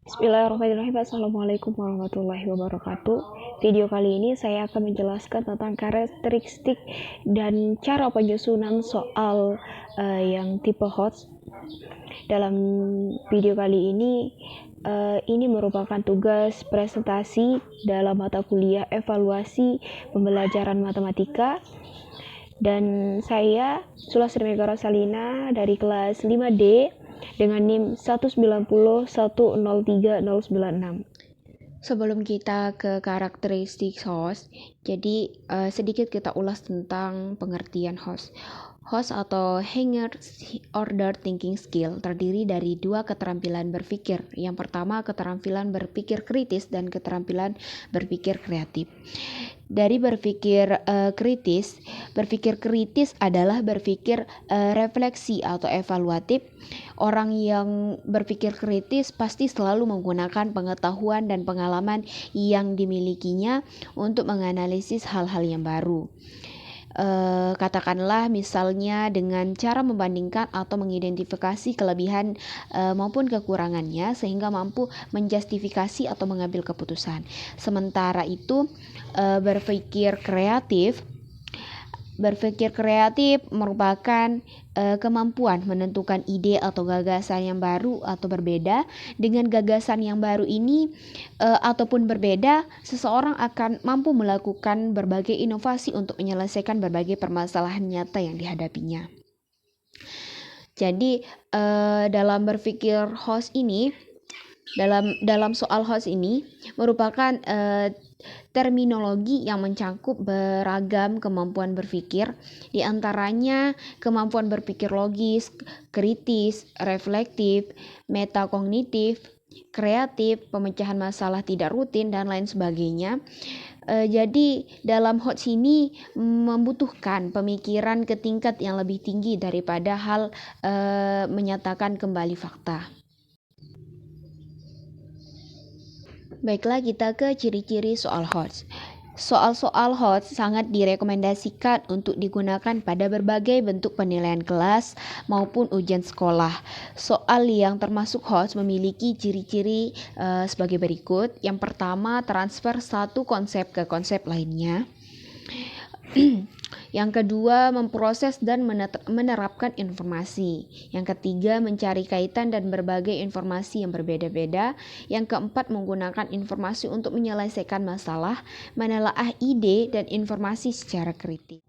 Bismillahirrahmanirrahim. Assalamualaikum warahmatullahi wabarakatuh. Video kali ini saya akan menjelaskan tentang karakteristik dan cara penyusunan soal yang tipe HOTS. Dalam video kali ini merupakan tugas presentasi dalam mata kuliah evaluasi pembelajaran matematika. Dan saya Sulasri Megara Salina dari kelas 5D dengan NIM 190103096. Sebelum kita ke karakteristik host, jadi sedikit kita ulas tentang pengertian host. Host atau Hanger Order Thinking Skill terdiri dari dua keterampilan berpikir. Yang pertama keterampilan berpikir kritis dan keterampilan berpikir kreatif. Dari berpikir kritis adalah berpikir refleksi atau evaluatif. Orang yang berpikir kritis pasti selalu menggunakan pengetahuan dan pengalaman yang dimilikinya untuk menganalisis hal-hal yang baru. Katakanlah misalnya dengan cara membandingkan atau mengidentifikasi kelebihan maupun kekurangannya sehingga mampu menjustifikasi atau mengambil keputusan. Sementara itu berpikir kreatif merupakan kemampuan menentukan ide atau gagasan yang baru atau berbeda. Dengan gagasan yang baru ini ataupun berbeda, seseorang akan mampu melakukan berbagai inovasi untuk menyelesaikan berbagai permasalahan nyata yang dihadapinya. Jadi dalam berpikir host ini, dalam soal host ini merupakan terminologi yang mencakup beragam kemampuan berpikir, di antaranya kemampuan berpikir logis, kritis, reflektif, metakognitif, kreatif, pemecahan masalah tidak rutin, dan lain sebagainya. Jadi dalam HOTS ini membutuhkan pemikiran ke tingkat yang lebih tinggi daripada hal menyatakan kembali fakta. Baiklah, kita ke ciri-ciri soal HOTS. Soal-soal HOTS sangat direkomendasikan untuk digunakan pada berbagai bentuk penilaian kelas maupun ujian sekolah. Soal yang termasuk HOTS memiliki ciri-ciri sebagai berikut. Yang pertama, transfer satu konsep ke konsep lainnya. Yang kedua, memproses dan menerapkan informasi. Yang ketiga, mencari kaitan dan berbagai informasi yang berbeda-beda. Yang keempat, menggunakan informasi untuk menyelesaikan masalah, menelaah ide dan informasi secara kritis.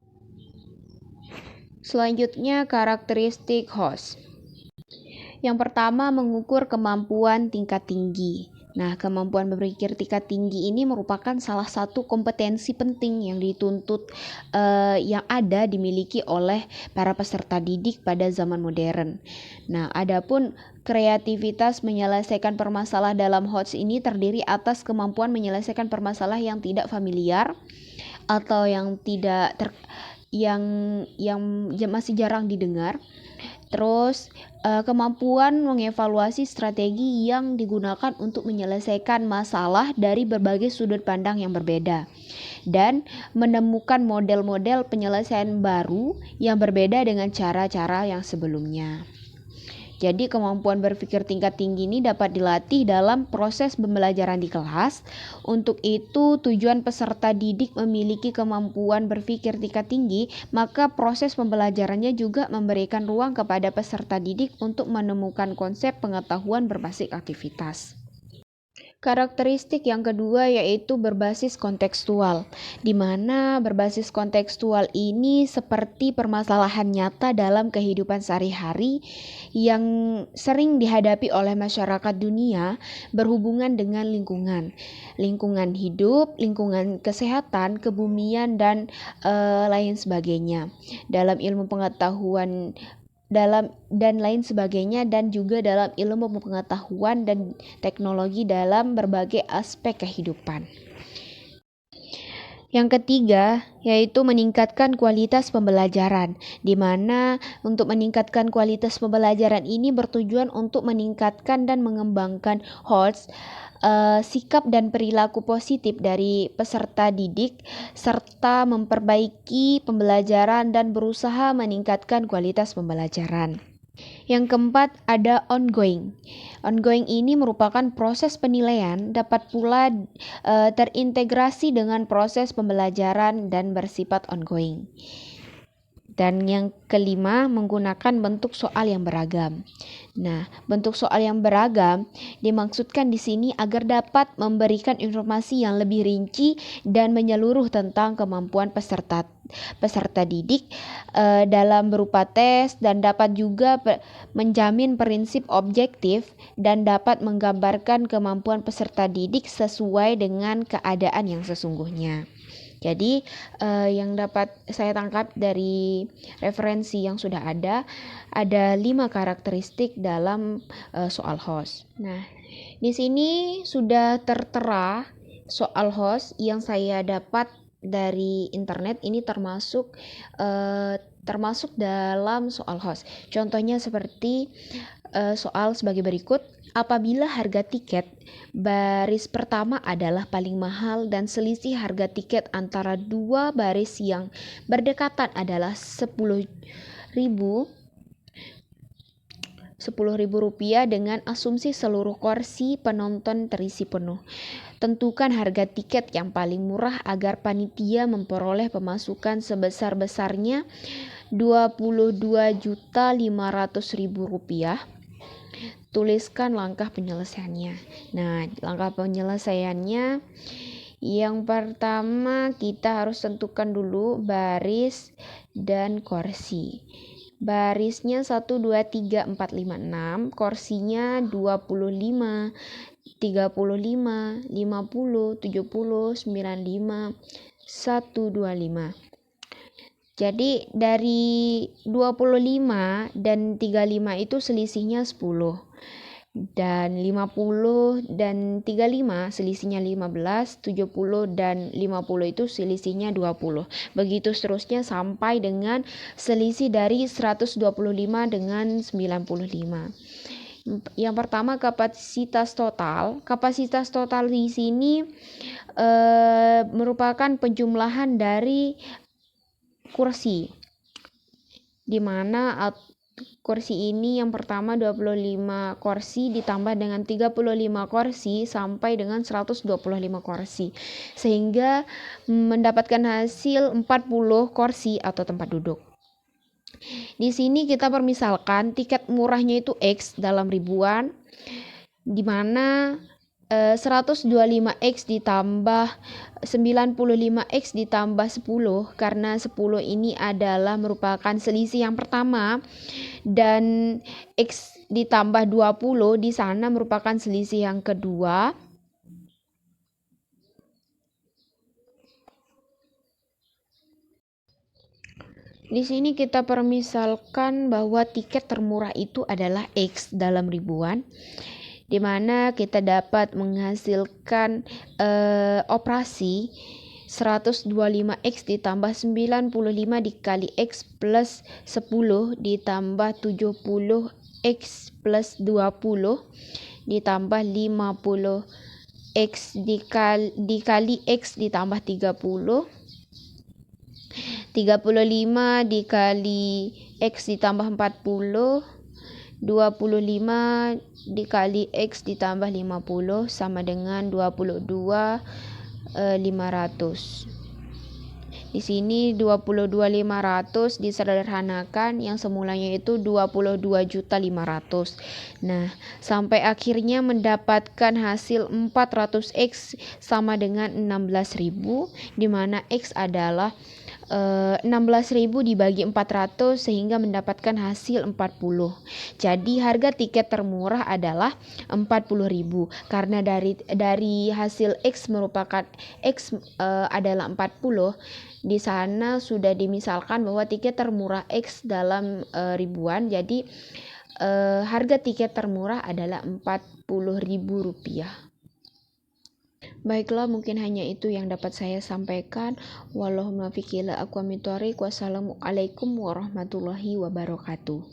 Selanjutnya, karakteristik host. Yang pertama, mengukur kemampuan tingkat tinggi. Nah, kemampuan berpikir tingkat tinggi ini merupakan salah satu kompetensi penting yang dituntut yang ada dimiliki oleh para peserta didik pada zaman modern. Nah, adapun kreativitas menyelesaikan permasalahan dalam HOTS ini terdiri atas kemampuan menyelesaikan permasalahan yang tidak familiar atau yang masih jarang didengar. Terus kemampuan mengevaluasi strategi yang digunakan untuk menyelesaikan masalah dari berbagai sudut pandang yang berbeda dan menemukan model-model penyelesaian baru yang berbeda dengan cara-cara yang sebelumnya. Jadi kemampuan berpikir tingkat tinggi ini dapat dilatih dalam proses pembelajaran di kelas. Untuk itu, tujuan peserta didik memiliki kemampuan berpikir tingkat tinggi, maka proses pembelajarannya juga memberikan ruang kepada peserta didik untuk menemukan konsep pengetahuan berbasis aktivitas. Karakteristik yang kedua yaitu berbasis kontekstual, di mana berbasis kontekstual ini seperti permasalahan nyata dalam kehidupan sehari-hari yang sering dihadapi oleh masyarakat dunia berhubungan dengan lingkungan hidup, lingkungan kesehatan, kebumian, dan lain sebagainya. Dalam ilmu pengetahuan dan lain sebagainya, dan juga dalam ilmu pengetahuan dan teknologi dalam berbagai aspek kehidupan. Yang ketiga yaitu meningkatkan kualitas pembelajaran, di mana untuk meningkatkan kualitas pembelajaran ini bertujuan untuk meningkatkan dan mengembangkan HOTS, sikap dan perilaku positif dari peserta didik, serta memperbaiki pembelajaran dan berusaha meningkatkan kualitas pembelajaran. Yang keempat ada ongoing. Ongoing ini merupakan proses penilaian, dapat pula terintegrasi dengan proses pembelajaran dan bersifat ongoing. Dan yang kelima, menggunakan bentuk soal yang beragam. Nah, bentuk soal yang beragam dimaksudkan di sini agar dapat memberikan informasi yang lebih rinci dan menyeluruh tentang kemampuan peserta didik dalam berupa tes, dan dapat juga menjamin prinsip objektif dan dapat menggambarkan kemampuan peserta didik sesuai dengan keadaan yang sesungguhnya. Jadi yang dapat saya tangkap dari referensi yang sudah ada 5 karakteristik dalam soal host. Nah, di sini sudah tertera soal host yang saya dapat dari internet. Ini termasuk dalam soal host. Contohnya seperti soal sebagai berikut. Apabila harga tiket baris pertama adalah paling mahal dan selisih harga tiket antara dua baris yang berdekatan adalah Rp10.000 dengan asumsi seluruh kursi penonton terisi penuh. Tentukan harga tiket yang paling murah agar panitia memperoleh pemasukan sebesar-besarnya Rp22.500.000. Tuliskan langkah penyelesaiannya. Nah, langkah penyelesaiannya yang pertama kita harus tentukan dulu baris dan kursi. Barisnya 1, 2, 3, 4, 5, 6. Kursinya 25, 35, 50, 70, 95, 125. Jadi dari 25 dan 35 itu selisihnya 10. Dan 50 dan 35 selisihnya 15, 70 dan 50 itu selisihnya 20. Begitu seterusnya sampai dengan selisih dari 125 dengan 95. Yang pertama kapasitas total. Kapasitas total di sini merupakan penjumlahan dari kursi, di mana kursi ini yang pertama 25 kursi ditambah dengan 35 kursi sampai dengan 125 kursi, sehingga mendapatkan hasil 40 kursi atau tempat duduk. Di sini kita permisalkan tiket murahnya itu X dalam ribuan, di mana 125X ditambah 95X ditambah 10, karena 10 ini adalah merupakan selisih yang pertama, dan X ditambah 20 di sana merupakan selisih yang kedua. Di sini kita permisalkan bahwa tiket termurah itu adalah X dalam ribuan, di mana kita dapat menghasilkan operasi 125X ditambah 95 dikali X plus 10 ditambah 70X plus 20 ditambah 50X dikali X ditambah 30, 35 dikali X ditambah 40, 25 dikali X ditambah 50 sama dengan 22.500. Di sini 22.500 disederhanakan, yang semulanya itu 22.500.000. Nah, sampai akhirnya mendapatkan hasil 400X sama dengan 16.000, di mana X adalah 16.000 dibagi 400 sehingga mendapatkan hasil 40. Jadi harga tiket termurah adalah 40.000 karena dari hasil X merupakan X adalah 40. Di sana sudah dimisalkan bahwa tiket termurah X dalam ribuan. Jadi harga tiket termurah adalah Rp40.000. Baiklah, mungkin hanya itu yang dapat saya sampaikan. Wassalamualaikum warahmatullahi wabarakatuh.